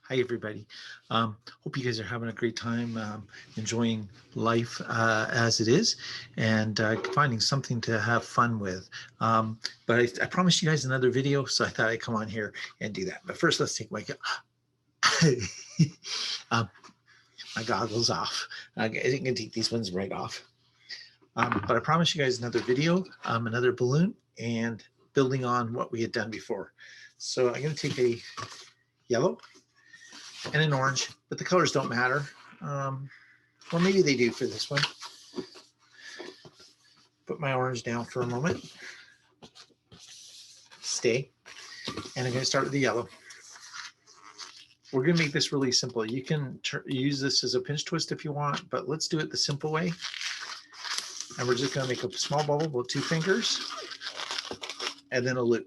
Hi, everybody. Hope you guys are having a great time enjoying life as it is and finding something to have fun with. But I promised you guys another video, so I thought I'd come on here and do that. But first, let's take my um, my goggles off. I'm going to take these ones right off. But I promised you guys another video, another balloon, and building on what we had done before. So I'm going to take a yellow and an orange, but the colors don't matter. Or maybe they do for this one. Put my orange down for a moment. Stay. And I'm going to start with the yellow. We're going to make this really simple. You can use this as a pinch twist if you want, but let's do it the simple way. And we're just going to make a small bubble with 2 fingers and then a loop.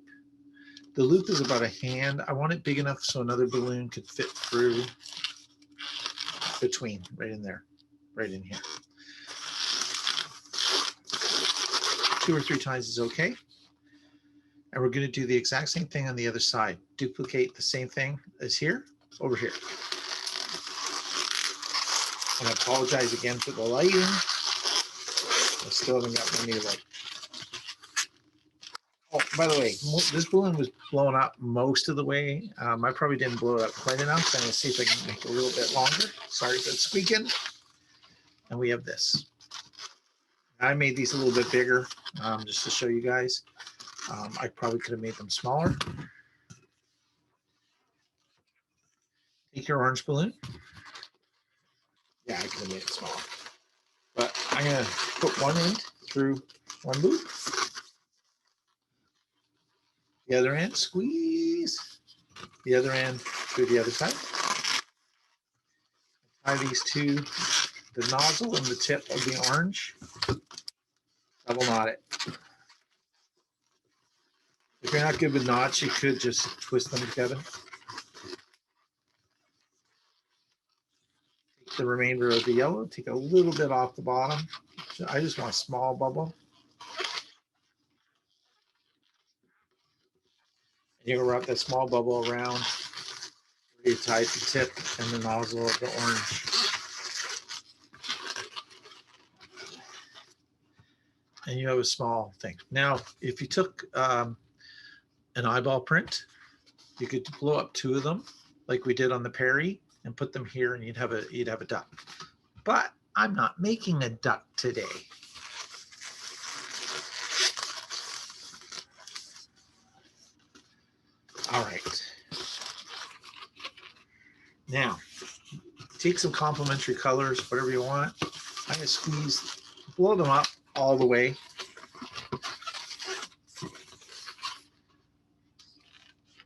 The loop is about a hand. I want it big enough so another balloon could fit through between, right in there, right in here. 2 or 3 times is okay. And we're going to do the exact same thing on the other side. Duplicate the same thing as here, over here. And I apologize again for the lighting. I still haven't got my new light. Oh, by the way, this balloon was blown up most of the way. I probably didn't blow it up quite enough. So I'm going to see if I can make it a little bit longer. Sorry for the squeaking. And we have this. I made these a little bit bigger just to show you guys. I probably could have made them smaller. Take your orange balloon. Yeah, I could have made it smaller. But I'm going to put one end through one loop. The other end, squeeze. The other end through the other side. Tie these to the nozzle and the tip of the orange. Double knot it. If you're not good with knots, you could just twist them together. Take the remainder of the yellow, take a little bit off the bottom. I just want a small bubble. And you're going to wrap that small bubble around where you tied the tip and the nozzle of the orange. And you have a small thing. Now, if you took an eyeball print, you could blow up 2 of them like we did on the Perry and put them here and you'd have a duck. But I'm not making a duck today. All right. Now, take some complementary colors, whatever you want. I'm going to squeeze, blow them up all the way.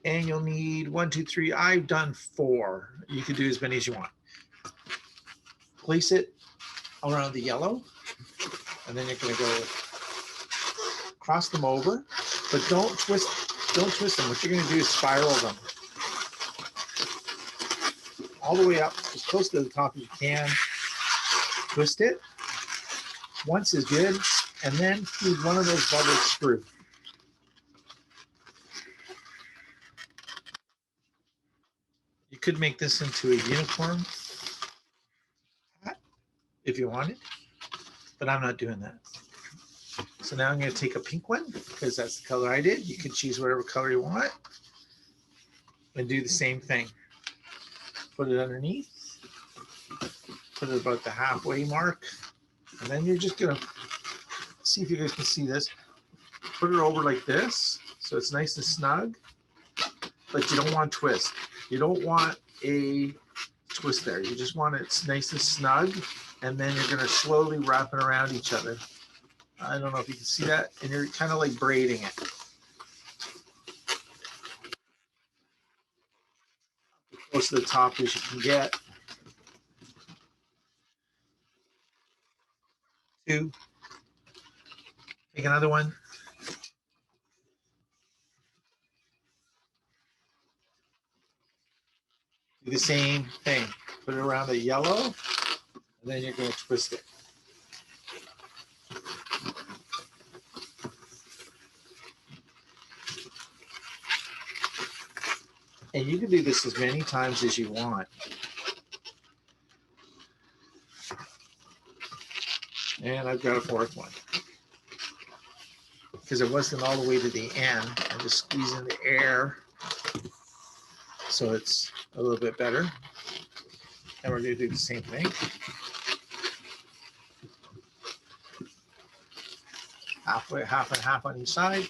And you'll need 1, 2, 3. I've done 4. You could do as many as you want. Place it around the yellow, and then you're going to go cross them over, but don't twist them. What you're going to do is spiral them all the way up as close to the top as you can. Twist it. Once is good, and then feed one of those bubbles through. You could make this into a unicorn hat if you wanted, but I'm not doing that. So now I'm going to take a pink one because that's the color I did. You can choose whatever color you want and do the same thing. Put it underneath, put it about the halfway mark, and then you're just going to see if you guys can see this. Put it over like this so it's nice and snug, but you don't want to twist. You don't want a twist there. You just want it nice and snug, and then you're going to slowly wrap it around each other. I don't know if you can see that, and you're kind of like braiding it. Close to the top as you can get. 2. Take another one. Do the same thing. Put it around the yellow, and then you're going to twist it. And you can do this as many times as you want. And I've got a fourth one. Because it wasn't all the way to the end. I'm just squeezing the air so it's a little bit better. And we're going to do the same thing. Halfway, half and half on each side.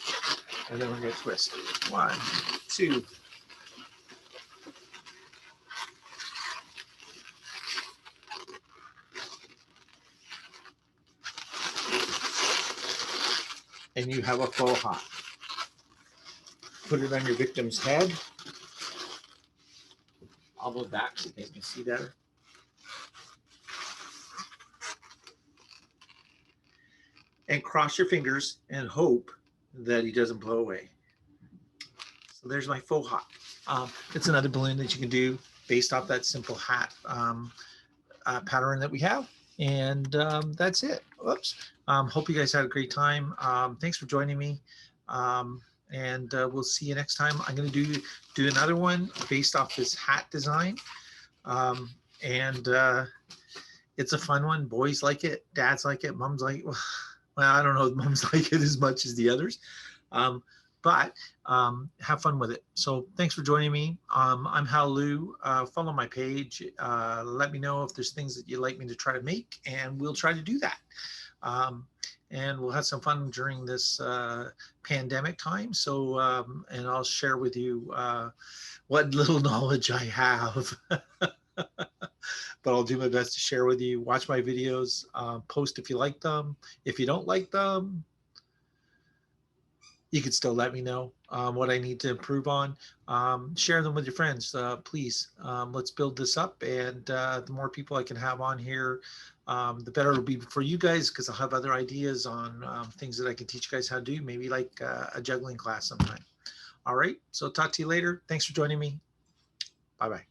And then we're going to twist. 1, 2. And you have a faux hat. Put it on your victim's head. I'll move back so they can see better. And cross your fingers and hope that he doesn't blow away. So there's my faux hat. It's another balloon that you can do based off that simple hat pattern that we have. And that's it. Oops. Hope you guys had a great time. Thanks for joining me. And we'll see you next time. I'm going to do another one based off this hat design. It's a fun one. Boys like it. Dads like it. Moms like it. Well, I don't know if moms like it as much as the others. But have fun with it. So thanks for joining me. I'm Halaloo. Follow my page. Let me know if there's things that you'd like me to try to make, and we'll try to do that. And we'll have some fun during this pandemic time. So, and I'll share with you what little knowledge I have. But I'll do my best to share with you. Watch my videos. Post if you like them. If you don't like them, you can still let me know what I need to improve on. Share them with your friends, please. Let's build this up, and the more people I can have on here, the better it'll be for you guys, because I'll have other ideas on things that I can teach you guys how to do, maybe like a juggling class sometime. All right, so talk to you later. Thanks for joining me. Bye-bye.